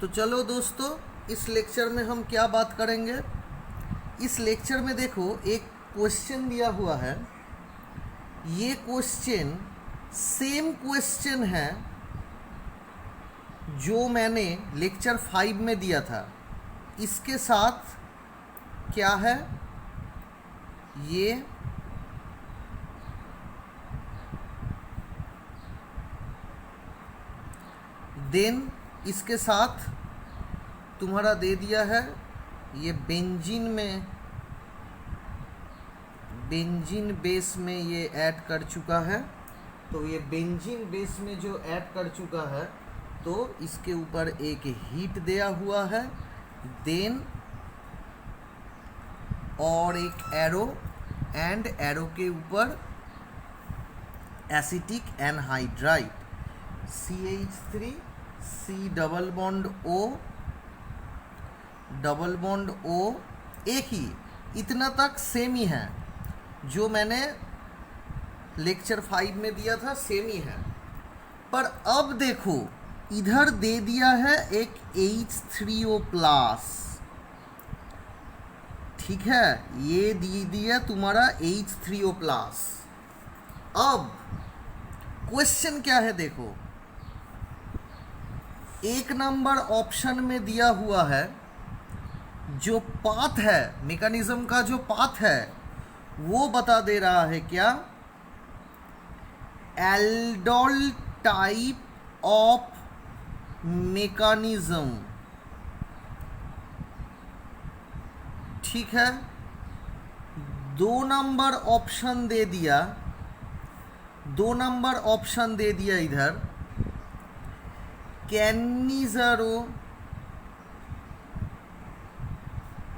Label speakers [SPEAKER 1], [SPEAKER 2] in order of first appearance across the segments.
[SPEAKER 1] तो चलो दोस्तों, इस लेक्चर में हम क्या बात करेंगे। इस लेक्चर में देखो, एक क्वेश्चन दिया हुआ है। ये क्वेश्चन सेम क्वेश्चन है जो मैंने लेक्चर 5 में दिया था। इसके साथ क्या है, ये देन इसके साथ तुम्हारा दे दिया है ये बेंजीन बेस में ये ऐड कर चुका है। तो ये बेंजीन बेस में जो ऐड कर चुका है, तो इसके ऊपर एक हीट दिया हुआ है, देन और एक एरो, एंड एरो के ऊपर acetic anhydride CH3 C double bond O एक ही, इतना तक सेम ही है जो मैंने लेक्चर 5 में दिया था, सेम ही है। पर अब देखो, इधर दे दिया है एक H3O+, ठीक है, ये दे दिया तुम्हारा H3O+। अब क्वेश्चन क्या है देखो, एक नंबर ऑप्शन में दिया हुआ है, जो पाथ है, मैकेनिज्म का जो पाथ है वो बता दे रहा है क्या, एल्डोल टाइप ऑफ मैकेनिज्म, ठीक है। 2 नंबर ऑप्शन दे दिया, 2 नंबर ऑप्शन दे दिया इधर, कैनिज़रो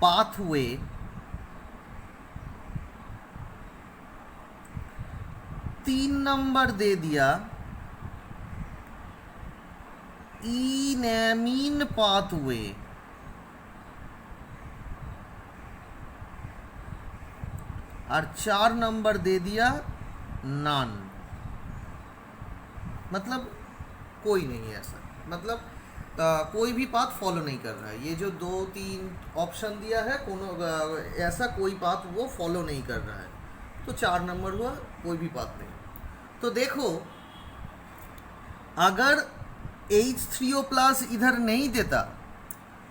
[SPEAKER 1] पाथवे, 3 नंबर दे दिया इनैमीन पाथवे, और 4 नंबर दे दिया नॉन। मतलब कोई नहीं है ऐसा, मतलब कोई भी पाथ फॉलो नहीं कर रहा है। ये जो 2-3 ऑप्शन दिया है, ऐसा कोई पाथ वो फॉलो नहीं कर रहा है। तो 4 नंबर हुआ, कोई भी पाथ नहीं। तो देखो, अगर H3O+ इधर नहीं देता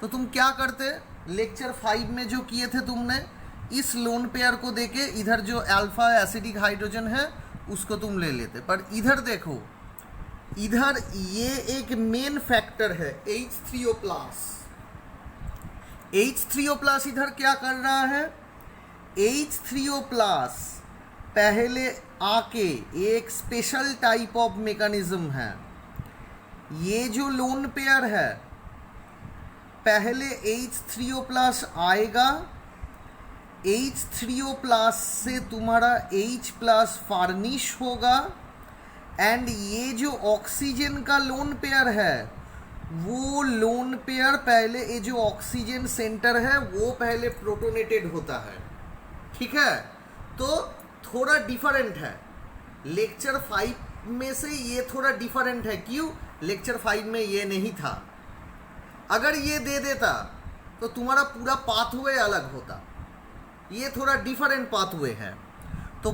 [SPEAKER 1] तो तुम क्या करते, लेक्चर 5 में जो किए थे तुमने, इस लोन पेयर को देके इधर जो अल्फा एसिडिक हाइड्रोजन है उसको तुम ले लेते। पर इधर देखो, इधर ये एक मेन फैक्टर है H3O+। H3O+ इधर क्या कर रहा है, H3O+ पहले आके एक स्पेशल टाइप ऑफ मैकेनिज्म है। ये जो लोन पेयर है, पहले H3O+ आएगा, H3O+ से तुम्हारा H+ फार्निश होगा, एंड ये जो ऑक्सीजन का लोन पेयर है, वो लोन पेयर पहले, ये जो ऑक्सीजन सेंटर है वो पहले प्रोटोनेटेड होता है, ठीक है। तो थोड़ा डिफरेंट है, लेक्चर 5 में से ये थोड़ा डिफरेंट है। क्यों, लेक्चर 5 में ये नहीं था। अगर ये दे देता तो तुम्हारा पूरा पाथवे अलग होता। ये थोड़ा डिफरेंट पाथवे है। तो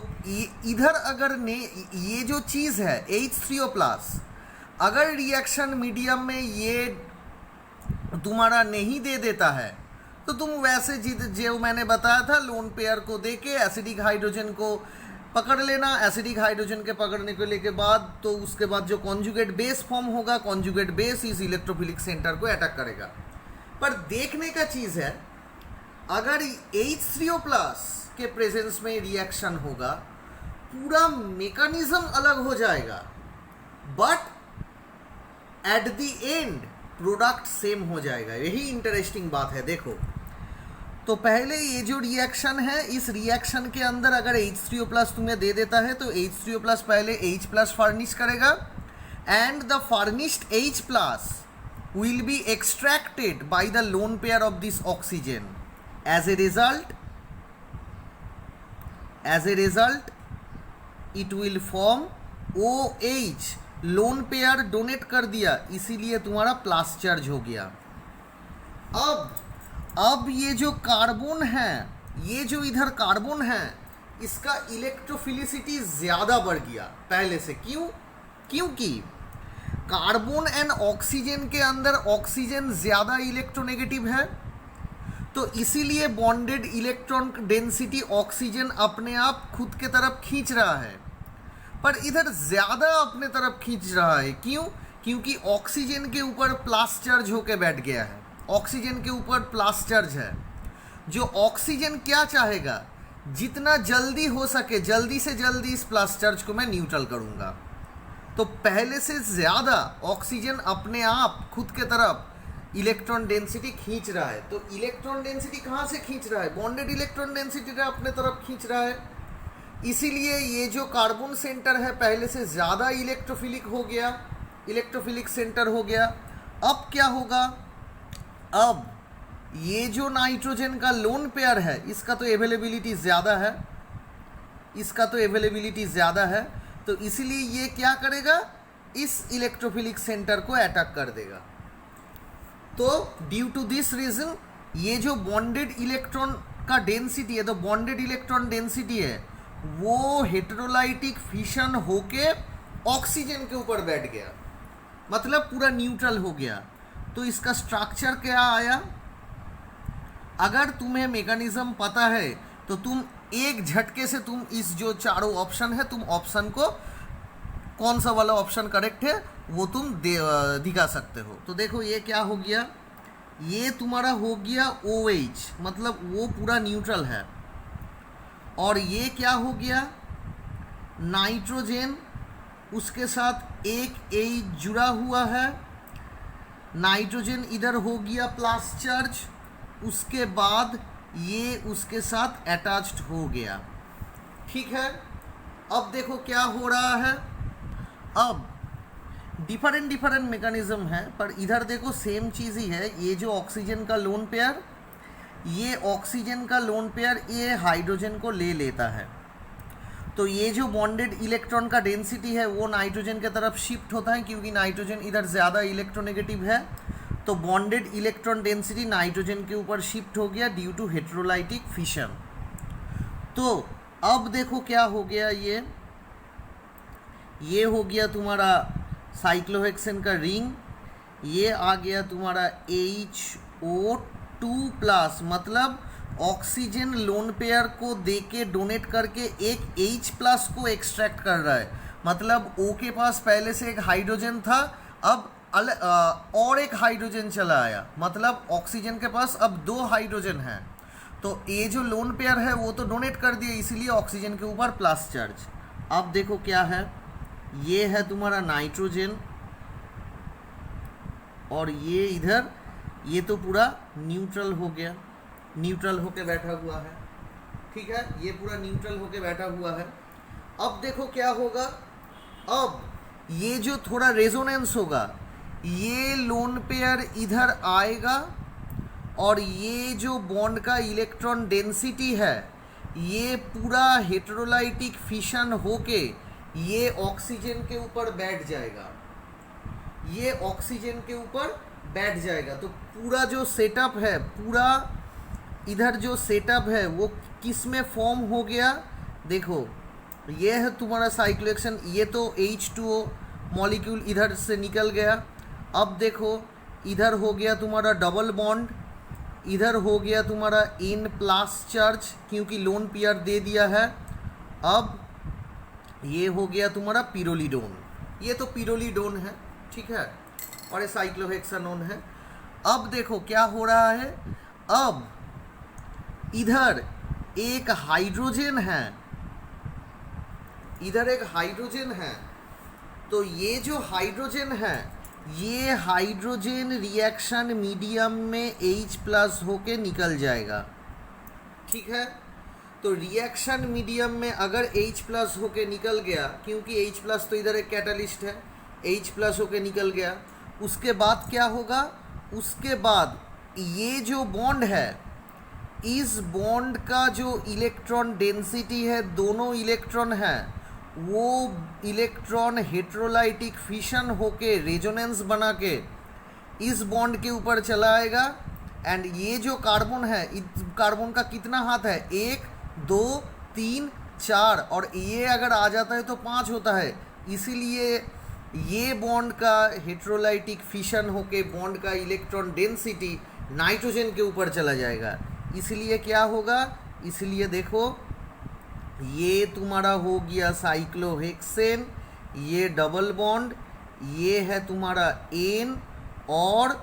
[SPEAKER 1] इधर अगर ने ये जो चीज़ है H3O+, अगर रिएक्शन मीडियम में ये तुम्हारा नहीं दे देता है, तो तुम वैसे जो मैंने बताया था, लोन पेयर को देके एसिडिक हाइड्रोजन को पकड़ लेना। एसिडिक हाइड्रोजन के पकड़ने को लेके बाद, तो उसके बाद जो कॉन्जुगेट बेस फॉर्म होगा, कॉन्जुगेट बेस इस इलेक्ट्रोफिलिक सेंटर को अटैक करेगा। पर देखने का चीज़ है, अगर H3O+ के प्रेजेंस में रिएक्शन होगा, पूरा मैकेनिज्म अलग हो जाएगा, but at the end product same हो जाएगा। यही इंटरेस्टिंग बात है। देखो, तो पहले ये जो रिएक्शन है, इस रिएक्शन के अंदर अगर H3O+ तुम्हें दे देता है, तो H3O+ पहले H+ फार्निश करेगा, and the furnished H+ will be extracted by the lone pair of this oxygen. As a result it will form OH। Lone pair donate कर दिया, इसीलिए तुम्हारा प्लस चार्ज हो गया। अब ये जो कार्बन है, ये जो इधर कार्बन है, इसका इलेक्ट्रोफिलिसिटी ज़्यादा बढ़ गया पहले से। क्यों? क्योंकि कार्बन एंड ऑक्सीजन के अंदर ऑक्सीजन ज़्यादा इलेक्ट्रोनेगेटिव है, तो इसीलिए बॉन्डेड इलेक्ट्रॉन डेंसिटी ऑक्सीजन अपने आप खुद के तरफ खींच रहा है, पर इधर ज़्यादा अपने तरफ खींच रहा है। क्यों? क्योंकि ऑक्सीजन के ऊपर प्लस चार्ज होके बैठ गया है, ऑक्सीजन के ऊपर प्लस चार्ज है। जो ऑक्सीजन क्या चाहेगा, जितना जल्दी हो सके जल्दी से जल्दी इस प्लस चार्ज को मैं न्यूट्रल करूँगा। तो पहले से ज़्यादा ऑक्सीजन अपने आप खुद के तरफ इलेक्ट्रॉन डेंसिटी खींच रहा है। तो इलेक्ट्रॉन डेंसिटी कहाँ से खींच रहा है? बॉन्डेड इलेक्ट्रॉन डेंसिटी का अपने तरफ खींच रहा है। इसीलिए ये जो कार्बन सेंटर है पहले से ज़्यादा इलेक्ट्रोफिलिक हो गया, इलेक्ट्रोफिलिक सेंटर हो गया। अब क्या होगा? अब ये जो नाइट्रोजन का लोन पेयर है, इसका तो अवेलेबिलिटी ज़्यादा है, इसका तो अवेलेबिलिटी ज़्यादा है, तो इसीलिए ये क्या करेगा, इस इलेक्ट्रोफिलिक सेंटर को अटैक कर देगा। तो ड्यू टू दिस रीजन ये जो बॉन्डेड इलेक्ट्रॉन का डेंसिटी है, तो बॉन्डेड इलेक्ट्रॉन डेंसिटी है वो हेटेरोलाइटिक फिशन होके ऑक्सीजन के ऊपर बैठ गया, मतलब पूरा न्यूट्रल हो गया। तो इसका स्ट्रक्चर क्या आया? अगर तुम्हें मैकेनिज्म पता है तो तुम एक झटके से तुम इस जो चारों ऑप्शन है, तुम ऑप्शन को कौन सा वाला ऑप्शन करेक्ट है वो तुम दिखा सकते हो। तो देखो ये क्या हो गया, ये तुम्हारा हो गया OH, मतलब वो पूरा न्यूट्रल है। और ये क्या हो गया, नाइट्रोजन, उसके साथ एक H जुड़ा हुआ है, नाइट्रोजन इधर हो गया प्लस चार्ज, उसके बाद ये उसके साथ अटैच्ड हो गया। ठीक है, अब देखो क्या हो रहा है। अब डिफरेंट मैकेनिज्म है, पर इधर देखो सेम चीज़ ही है। ये जो ऑक्सीजन का लोन पेयर, ये ऑक्सीजन का लोन पेयर ये हाइड्रोजन को ले लेता है, तो ये जो बॉन्डेड इलेक्ट्रॉन का डेंसिटी है वो नाइट्रोजन की तरफ शिफ्ट होता है, क्योंकि नाइट्रोजन इधर ज़्यादा इलेक्ट्रोनेगेटिव है। तो बॉन्डेड इलेक्ट्रॉन डेंसिटी नाइट्रोजन के ऊपर शिफ्ट हो गया ड्यू टू हेटेरोलाइटिक फिशन। तो अब देखो क्या हो गया, ये हो गया तुम्हारा साइक्लोहेक्सेन का रिंग, ये आ गया तुम्हारा HO2+, मतलब ऑक्सीजन लोन पेयर को देके डोनेट करके एक H+ को एक्सट्रैक्ट कर रहा है। मतलब O के पास पहले से एक हाइड्रोजन था, अब और एक हाइड्रोजन चला आया, मतलब ऑक्सीजन के पास अब 2 हाइड्रोजन हैं। तो ये जो लोन पेयर है वो तो डोनेट कर दिया, इसीलिए ऑक्सीजन के ऊपर प्लस चार्ज। अब देखो क्या है, ये है तुम्हारा नाइट्रोजन, और ये इधर ये तो पूरा न्यूट्रल हो गया, न्यूट्रल होके बैठा हुआ है। ठीक है, ये पूरा न्यूट्रल होके बैठा हुआ है। अब देखो क्या होगा, अब ये जो थोड़ा रेजोनेंस होगा, ये लोन पेयर इधर आएगा, और ये जो बॉन्ड का इलेक्ट्रॉन डेंसिटी है ये पूरा हेटेरोलाइटिक फिशन होके ये ऑक्सीजन के ऊपर बैठ जाएगा, ये ऑक्सीजन के ऊपर बैठ जाएगा। तो पूरा जो सेटअप है, पूरा इधर जो सेटअप है वो किस में फॉर्म हो गया, देखो ये है तुम्हारा साइक्लोहेक्सेन, ये तो H2O मॉलिक्यूल इधर से निकल गया। अब देखो इधर हो गया तुम्हारा डबल बॉन्ड, इधर हो गया तुम्हारा N+ चार्ज, क्योंकि लोन पेयर दे दिया है। अब ये हो गया तुम्हारा पिरोलिडोन, ये तो पिरोलिडोन है, ठीक है, और ये साइक्लोहेक्सानोन है। अब देखो क्या हो रहा है, अब इधर एक हाइड्रोजन है, इधर एक हाइड्रोजन है, तो ये जो हाइड्रोजन है ये हाइड्रोजन रिएक्शन मीडियम में H+ होके निकल जाएगा। ठीक है, तो रिएक्शन मीडियम में अगर H+ होके निकल गया, क्योंकि H+ तो इधर एक कैटलिस्ट है, H+ होके निकल गया, उसके बाद क्या होगा, उसके बाद ये जो बॉन्ड है, इस बॉन्ड का जो इलेक्ट्रॉन डेंसिटी है, दोनों इलेक्ट्रॉन है वो इलेक्ट्रॉन हेटेरोलाइटिक फिशन होके रेजोनेंस बना के इस बॉन्ड के ऊपर चला आएगा, एंड ये जो कार्बन है, कार्बन का कितना हाथ है, 1 2 3 4, और ये अगर आ जाता है तो 5 होता है। इसीलिए ये बॉन्ड का हेट्रोलाइटिक फिशन होके बॉन्ड का इलेक्ट्रॉन डेंसिटी नाइट्रोजन के ऊपर चला जाएगा। इसलिए क्या होगा, इसलिए देखो ये तुम्हारा हो गया साइक्लोहेक्सेन, ये डबल बॉन्ड, ये है तुम्हारा एन, और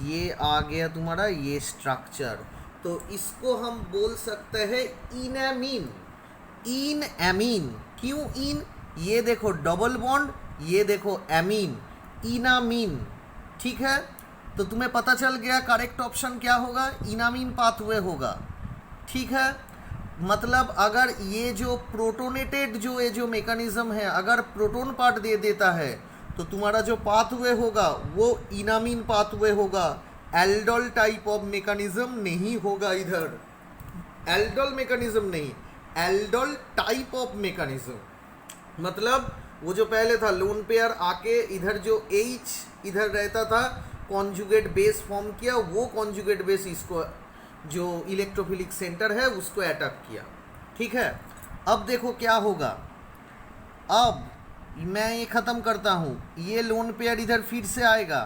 [SPEAKER 1] ये आ गया तुम्हारा ये स्ट्रक्चर। तो इसको हम बोल सकते हैं इनएमीन। इन एमीन, क्यों इन, ये देखो डबल बॉन्ड, ये देखो एमीन, इनामीन। ठीक है, तो तुम्हें पता चल गया करेक्ट ऑप्शन क्या होगा, इनामीन पाथवे होगा। ठीक है, मतलब अगर ये जो प्रोटोनेटेड जो ये जो मेकानिज्म है, अगर प्रोटोन पार्ट दे देता है तो तुम्हारा जो पाथवे होगा वो इनामीन पाथवे होगा, एल्डोल टाइप ऑफ मेकानिज्म नहीं होगा। इधर एल्डोल मेकानिज्म नहीं, एल्डोल टाइप ऑफ मेकानिज्म, मतलब वो जो पहले था लोन पेयर आके इधर जो H इधर रहता था, कॉन्जुगेट बेस फॉर्म किया, वो कॉन्जुगेट बेस इसको जो इलेक्ट्रोफिलिक सेंटर है उसको अटैक किया। ठीक है, अब देखो क्या होगा, अब मैं ये ख़त्म करता हूँ, ये लोन पेयर इधर फिर से आएगा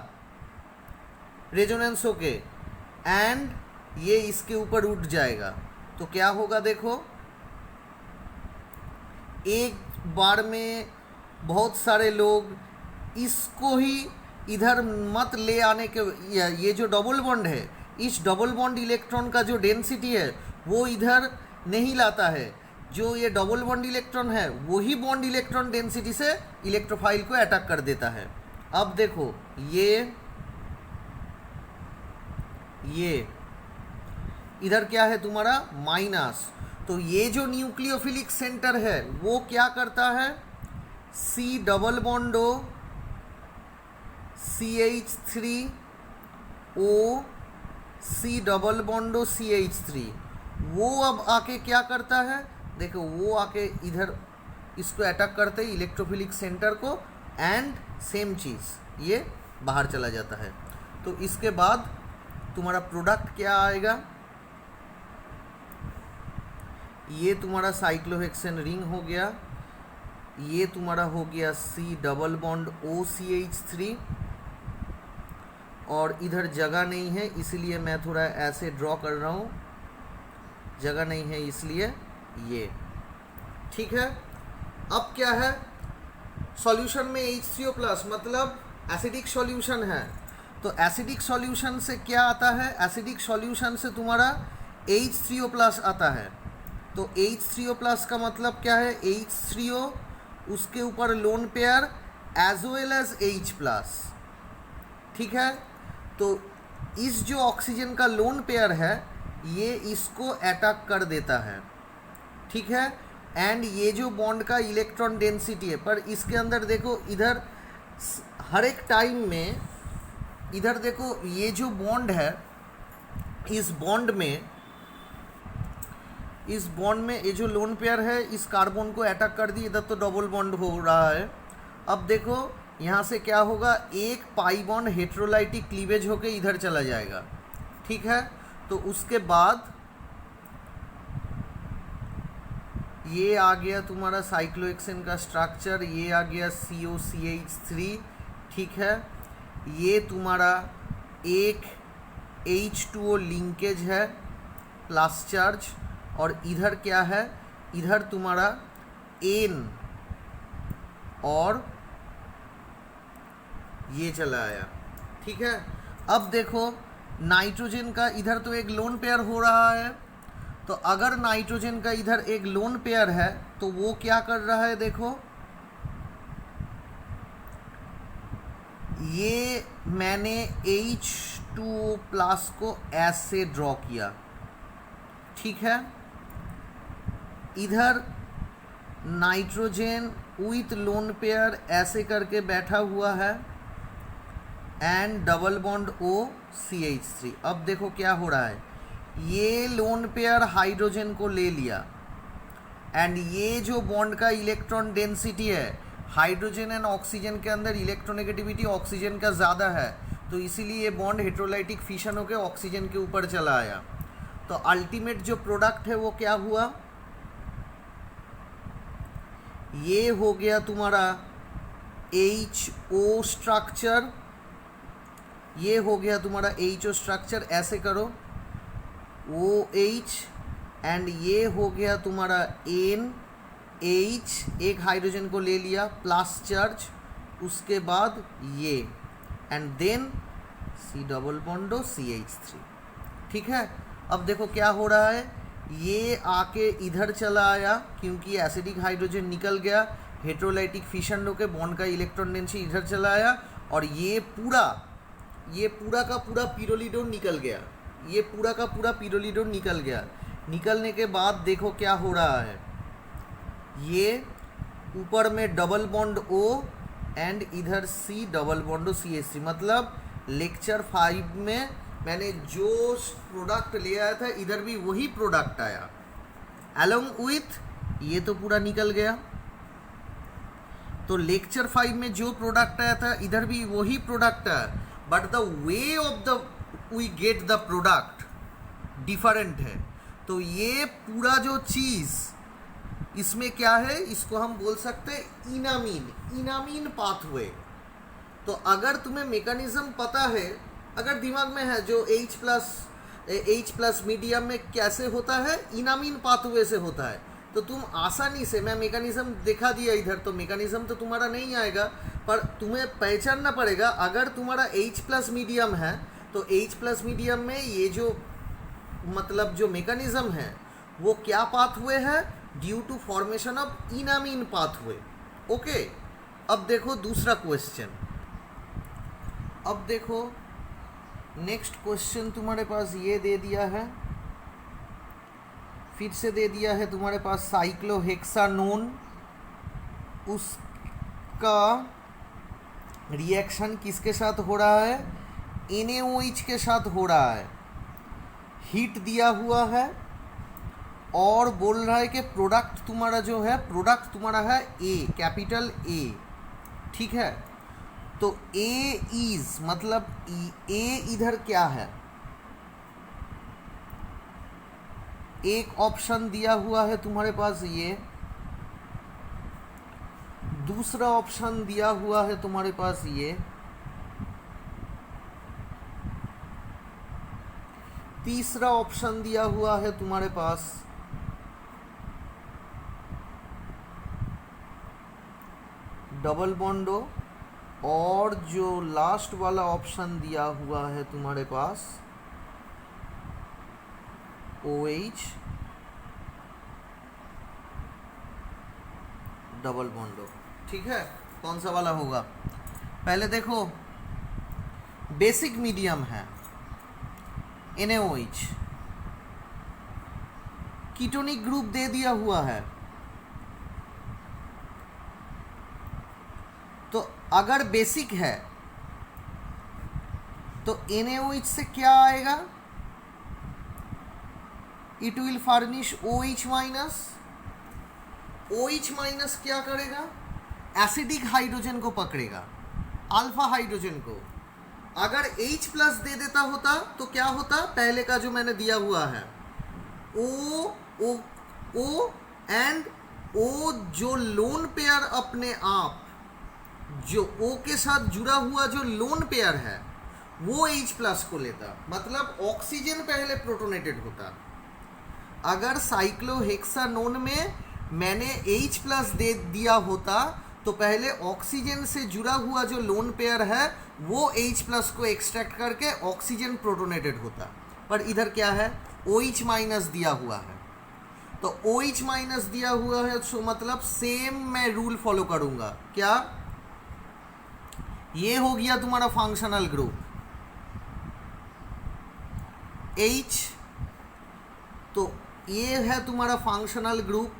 [SPEAKER 1] रेजोनेंस होके, एंड ये इसके ऊपर उठ जाएगा। तो क्या होगा देखो, एक बार में बहुत सारे लोग इसको ही इधर मत ले आने के, ये जो डबल बॉन्ड है, इस डबल बॉन्ड इलेक्ट्रॉन का जो डेंसिटी है वो इधर नहीं लाता है। जो ये डबल बॉन्ड इलेक्ट्रॉन है वही बॉन्ड इलेक्ट्रॉन डेंसिटी से इलेक्ट्रोफाइल को अटैक कर देता है। अब देखो ये इधर क्या है तुम्हारा माइनस, तो ये जो न्यूक्लियोफिलिक सेंटर है वो क्या करता है, C double bond O CH3O C double bond O CH3, वो अब आके क्या करता है, देखो वो आके इधर इसको अटैक करते हैं इलेक्ट्रोफिलिक सेंटर को, एंड सेम चीज़ ये बाहर चला जाता है। तो इसके बाद तुम्हारा प्रोडक्ट क्या आएगा, ये तुम्हारा साइक्लोहेक्सेन रिंग हो गया, ये तुम्हारा हो गया C double bond O CH3, और इधर जगह नहीं है इसलिए मैं थोड़ा ऐसे ड्रॉ कर रहा हूँ, जगह नहीं है इसलिए ये। ठीक है, अब क्या है, सॉल्यूशन में HCO+ मतलब एसिडिक सॉल्यूशन है। तो एसिडिक सॉल्यूशन से क्या आता है, एसिडिक सॉल्यूशन से तुम्हारा H3O+ आता है। तो H3O+ का मतलब क्या है, H3O उसके ऊपर lone pair as well as H+। ठीक है, तो इस जो ऑक्सीजन का लोन पेयर है ये इसको अटैक कर देता है। ठीक है, एंड ये जो बॉन्ड का इलेक्ट्रॉन डेंसिटी है, पर इसके अंदर देखो इधर हर एक टाइम में, इधर देखो ये जो बॉन्ड है, इस बॉन्ड में ये जो लोन पेयर है इस कार्बन को अटैक कर दी, इधर तो डबल बॉन्ड हो रहा है। अब देखो यहाँ से क्या होगा, एक पाई बॉन्ड हेट्रोलाइटिक क्लीवेज होके इधर चला जाएगा। ठीक है, तो उसके बाद ये आ गया तुम्हारा साइक्लोहेक्सेन का स्ट्रक्चर, ये आ गया COCH3। ठीक है, ये तुम्हारा एक H2O लिंकेज है प्लस चार्ज, और इधर क्या है, इधर तुम्हारा N और ये चला आया। ठीक है, अब देखो नाइट्रोजन का इधर तो एक लोन पेयर हो रहा है, तो अगर नाइट्रोजन का इधर एक लोन पेयर है तो वो क्या कर रहा है, देखो ये मैंने H2O+ को ऐसे ड्रॉ किया। ठीक है, इधर नाइट्रोजन विथ लोन पेयर ऐसे करके बैठा हुआ है, and double bond O CH3। अब देखो क्या हो रहा है, ये लोन पेयर हाइड्रोजन को ले लिया, एंड ये जो बॉन्ड का इलेक्ट्रॉन डेंसिटी है, हाइड्रोजन एंड ऑक्सीजन के अंदर इलेक्ट्रोनेगेटिविटी ऑक्सीजन का ज़्यादा है, तो इसीलिए ये बॉन्ड हेट्रोलाइटिक फिशन होकर ऑक्सीजन के ऊपर चला आया। तो अल्टीमेट जो प्रोडक्ट है वो क्या हुआ, ये हो गया तुम्हारा HO स्ट्रक्चर, ये हो गया तुम्हारा HO स्ट्रक्चर, ऐसे करो OH, एंड ये हो गया तुम्हारा NH, एक हाइड्रोजन को ले लिया प्लस चार्ज, उसके बाद ये, एंड देन C डबल बॉन्डो CH3। ठीक है, अब देखो क्या हो रहा है, ये आके इधर चला आया क्योंकि एसिडिक हाइड्रोजन निकल गया, हेट्रोलाइटिक फिशन होके बॉन्ड का इलेक्ट्रॉन डेंसिटी इधर चला आया, और ये पूरा का पूरा पिरोलिडोन निकल गया, ये पूरा का पूरा पिरोलिडोन निकल गया। निकलने के बाद देखो क्या हो रहा है, ये ऊपर में डबल बॉन्ड O एंड इधर C डबल बॉन्ड CH3, मतलब लेक्चर 5 में मैंने जो प्रोडक्ट ले आया था इधर भी वही प्रोडक्ट आया, अलॉन्ग विथ ये तो पूरा निकल गया। तो लेक्चर 5 में जो प्रोडक्ट आया था इधर भी वही प्रोडक्ट आया, but the way of the we get the product different है। तो ये पूरा जो चीज़ इसमें क्या है, इसको हम बोल सकते हैं इनामीन पाथवे। तो अगर तुम्हें मैकेनिज्म पता है, अगर दिमाग में है जो H प्लस मीडियम में कैसे होता है, इनामीन पाथवे से होता है, तो तुम आसानी से, मैं मैकेनिज्म दिखा दिया इधर, तो मैकेनिज्म तो तुम्हारा नहीं आएगा, पर तुम्हें पहचानना पड़ेगा। अगर तुम्हारा H प्लस मीडियम है तो H प्लस मीडियम में ये जो मतलब जो मैकेनिज्म है वो क्या पाथवे है, due to formation of enamine pathway. Okay, अब देखो दूसरा क्वेश्चन, अब देखो नेक्स्ट क्वेश्चन तुम्हारे पास ये दे दिया है, फिर से दे दिया है तुम्हारे पास साइक्लोहेक्सानोन, उसका रिएक्शन किसके साथ हो रहा है, NaOH के साथ हो रहा है। हीट दिया हुआ है और बोल रहा है कि प्रोडक्ट तुम्हारा जो है, प्रोडक्ट तुम्हारा है A, कैपिटल A। ठीक है, तो A इज मतलब A इधर क्या है, एक ऑप्शन दिया हुआ है तुम्हारे पास ये, दूसरा ऑप्शन दिया हुआ है तुम्हारे पास ये, तीसरा ऑप्शन दिया हुआ है तुम्हारे पास डबल बॉन्डो, और जो लास्ट वाला ऑप्शन दिया हुआ है तुम्हारे पास OH डबल बॉन्डो। ठीक है, कौन सा वाला होगा, पहले देखो बेसिक मीडियम है NaOH, कीटोनिक ग्रुप दे दिया हुआ है, तो अगर बेसिक है तो NaOH से क्या आएगा, it will furnish OH minus, OH minus क्या करेगा, एसिडिक हाइड्रोजन को पकड़ेगा, अल्फा हाइड्रोजन को। अगर H प्लस दे देता होता तो क्या होता, पहले का जो मैंने दिया हुआ है O एंड O जो लोन पेयर अपने आप, जो O के साथ जुड़ा हुआ जो लोन पेयर है वो H प्लस को लेता, मतलब ऑक्सीजन पहले प्रोटोनेटेड होता। अगर साइक्लोहेक्सानोन में मैंने H प्लस दे दिया होता तो पहले ऑक्सीजन से जुड़ा हुआ जो लोन पेयर है वो H प्लस को एक्सट्रैक्ट करके ऑक्सीजन प्रोटोनेटेड होता, पर इधर क्या है, OH माइनस दिया हुआ है। तो OH माइनस दिया हुआ है तो मतलब सेम मैं रूल फॉलो करूंगा, क्या, ये हो गया तुम्हारा फंक्शनल ग्रुप H, तो ये है तुम्हारा फंक्शनल ग्रुप।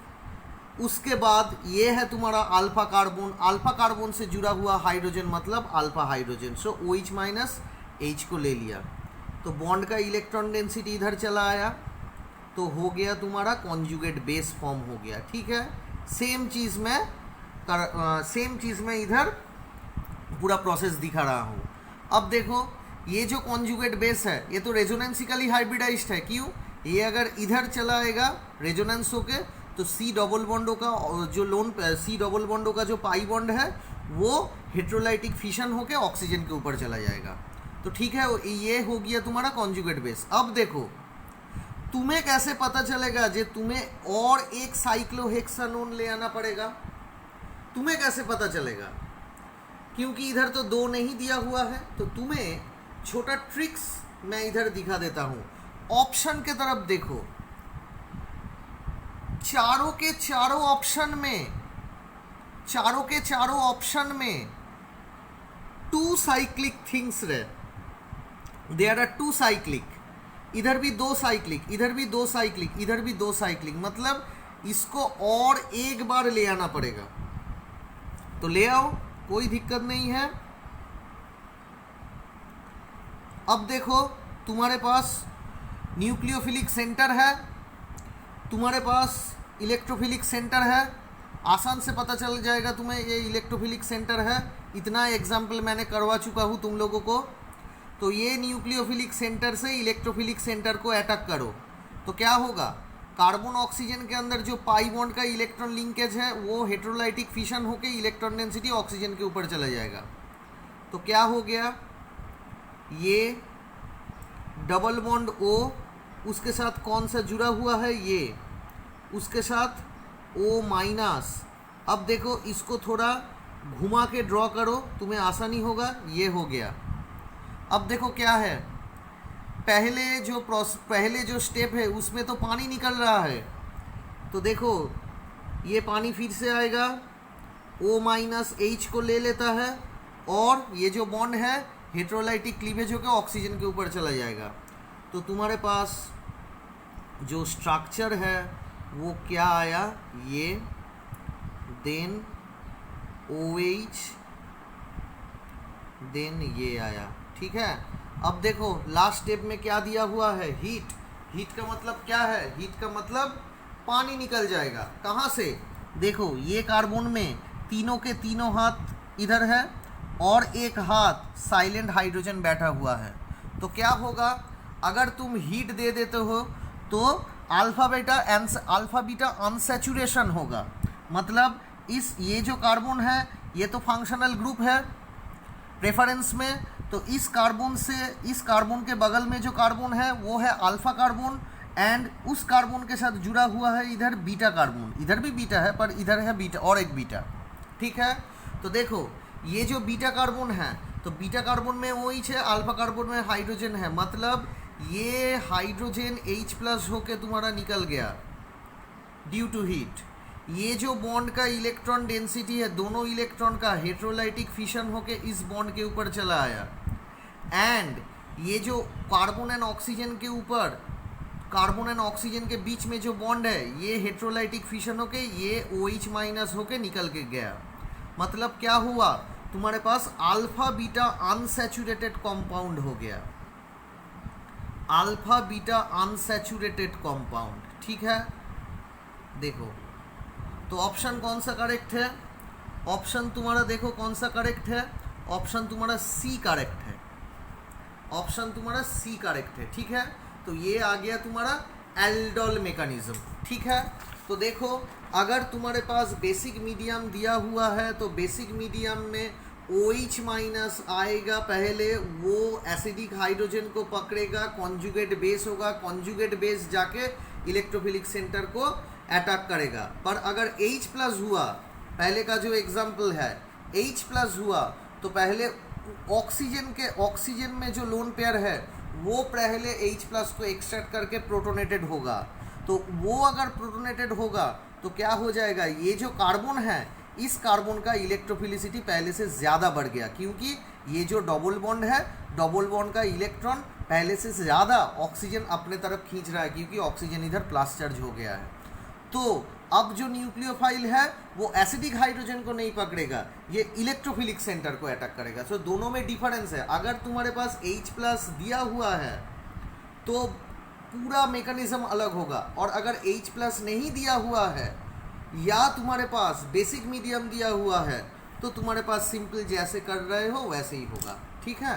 [SPEAKER 1] उसके बाद ये है तुम्हारा अल्फा कार्बन, अल्फा कार्बन से जुड़ा हुआ हाइड्रोजन मतलब अल्फा हाइड्रोजन, सो OH माइनस H को ले लिया, तो बॉन्ड का इलेक्ट्रॉन डेंसिटी इधर चला आया, तो हो गया तुम्हारा कॉन्जुगेट बेस फॉर्म हो गया। ठीक है, सेम चीज़ मैं इधर पूरा प्रोसेस दिखा रहा हूँ। अब देखो ये जो कॉन्जुगेट बेस है ये तो रेजोनेंसिकली हाइब्रिडाइज्ड है। क्यों? ये अगर इधर चला आएगा रेजोनेंस होके तो सी डबल बॉन्डो का जो लोन सी डबल बॉन्डो का जो पाई बॉन्ड है वो हेट्रोलाइटिक फिशन होके ऑक्सीजन के ऊपर चला जाएगा। तो ठीक है, ये हो गया तुम्हारा कॉन्जुगेट बेस। अब देखो तुम्हें कैसे पता चलेगा जे तुम्हें और एक साइक्लोहेक्सानोन ले आना पड़ेगा? तुम्हें कैसे पता चलेगा? क्योंकि इधर तो 2 नहीं दिया हुआ है। तो तुम्हें छोटा ट्रिक्स मैं इधर दिखा देता हूं। ऑप्शन के तरफ देखो, चारों के चारों ऑप्शन में 2 साइक्लिक थिंग्स रहे। देयर आर 2 साइक्लिक, इधर भी 2 साइक्लिक, इधर भी 2 साइक्लिक, इधर भी 2 साइक्लिक, मतलब इसको और एक बार ले आना पड़ेगा। तो ले आओ, कोई दिक्कत नहीं है। अब देखो तुम्हारे पास न्यूक्लियोफिलिक सेंटर है, तुम्हारे पास इलेक्ट्रोफिलिक सेंटर है। आसान से पता चल जाएगा तुम्हें ये इलेक्ट्रोफिलिक सेंटर है। इतना एग्जाम्पल मैंने करवा चुका हूँ तुम लोगों को। तो ये न्यूक्लियोफिलिक सेंटर से इलेक्ट्रोफिलिक सेंटर को अटैक करो तो क्या होगा? कार्बन ऑक्सीजन के अंदर जो पाई बॉन्ड का इलेक्ट्रॉन लिंकेज है वो हेट्रोलाइटिक फिशन होकर इलेक्ट्रॉन डेंसिटी ऑक्सीजन के ऊपर चला जाएगा। तो क्या हो गया? ये डबल बॉन्ड O उसके साथ कौन सा जुड़ा हुआ है? ये उसके साथ O माइनस। अब देखो इसको थोड़ा घुमा के ड्रॉ करो, तुम्हें आसानी होगा। ये हो गया। अब देखो क्या है, पहले जो स्टेप है उसमें तो पानी निकल रहा है। तो देखो ये पानी फिर से आएगा, O माइनस H को ले लेता है और ये जो बॉन्ड है हेट्रोलाइटिक क्लीवेज होकर ऑक्सीजन के ऊपर चला जाएगा। तो तुम्हारे पास जो स्ट्रक्चर है वो क्या आया? ये देन OH देन ये आया। ठीक है। अब देखो लास्ट स्टेप में क्या दिया हुआ है? हीट। हीट का मतलब क्या है? हीट का मतलब पानी निकल जाएगा। कहाँ से? देखो ये कार्बन में तीनों के तीनों हाथ इधर है और एक हाथ साइलेंट हाइड्रोजन बैठा हुआ है। तो क्या होगा? अगर तुम हीट दे देते हो तो अल्फा बीटा अनसैचुरेशन होगा। मतलब ये जो कार्बन है ये तो फंक्शनल ग्रुप है रेफरेंस में। तो इस कार्बन के बगल में जो कार्बन है वो है अल्फा कार्बन एंड उस कार्बन के साथ जुड़ा हुआ है इधर बीटा कार्बन। इधर भी बीटा है पर इधर है बीटा और एक बीटा। ठीक है। तो देखो ये जो बीटा कार्बन है तो बीटा कार्बन में OH है, अल्फा कार्बन में हाइड्रोजन है। मतलब ये हाइड्रोजन H+ होके तुम्हारा निकल गया ड्यू टू हीट। ये जो बॉन्ड का इलेक्ट्रॉन डेंसिटी है दोनों इलेक्ट्रॉन का हेट्रोलाइटिक फिशन होके इस बॉन्ड के ऊपर चला आया। एंड ये जो कार्बन एंड ऑक्सीजन के ऊपर, कार्बन एंड ऑक्सीजन के बीच में जो बॉन्ड है ये हेट्रोलाइटिक फिशन होके ये OH- होके निकल के गया। मतलब क्या हुआ? तुम्हारे पास अल्फा बीटा अनसैचुरेटेड कंपाउंड हो गया। Alpha beta unsaturated compound. ठीक है। देखो तो ऑप्शन कौन सा करेक्ट है? ऑप्शन तुम्हारा देखो कौन सा करेक्ट है? ऑप्शन तुम्हारा C करेक्ट है। ऑप्शन तुम्हारा C करेक्ट है। ठीक है। तो ये आ गया तुम्हारा एल्डोल मैकेनिज्म। ठीक है। तो देखो अगर तुम्हारे पास बेसिक मीडियम दिया हुआ है तो बेसिक मीडियम में OH- आएगा पहले, वो एसिडिक हाइड्रोजन को पकड़ेगा, कॉन्जुगेट बेस होगा, कॉन्जुगेट बेस जाके इलेक्ट्रोफिलिक सेंटर को अटैक करेगा। पर अगर H+ हुआ, पहले का जो एग्जाम्पल है H+ हुआ तो पहले ऑक्सीजन में जो लोन पेयर है वो पहले H+ को एक्सट्रैक्ट करके प्रोटोनेटेड होगा। तो वो अगर प्रोटोनेटेड होगा तो क्या हो जाएगा? ये जो कार्बन है इस कार्बन का इलेक्ट्रोफिलिसिटी पहले से ज़्यादा बढ़ गया क्योंकि ये जो डबल बॉन्ड है, डबल बॉन्ड का इलेक्ट्रॉन पहले से ज़्यादा ऑक्सीजन अपने तरफ खींच रहा है क्योंकि ऑक्सीजन इधर प्लस चार्ज हो गया है। तो अब जो न्यूक्लियोफाइल है वो एसिडिक हाइड्रोजन को नहीं पकड़ेगा, ये इलेक्ट्रोफिलिक सेंटर को अटैक करेगा। सो दोनों में डिफरेंस है। अगर तुम्हारे पास H+ दिया हुआ है तो पूरा मैकेनिज्म अलग होगा, और अगर H+ नहीं दिया हुआ है या तुम्हारे पास बेसिक मीडियम दिया हुआ है तो तुम्हारे पास सिंपल जैसे कर रहे हो वैसे ही होगा। ठीक है।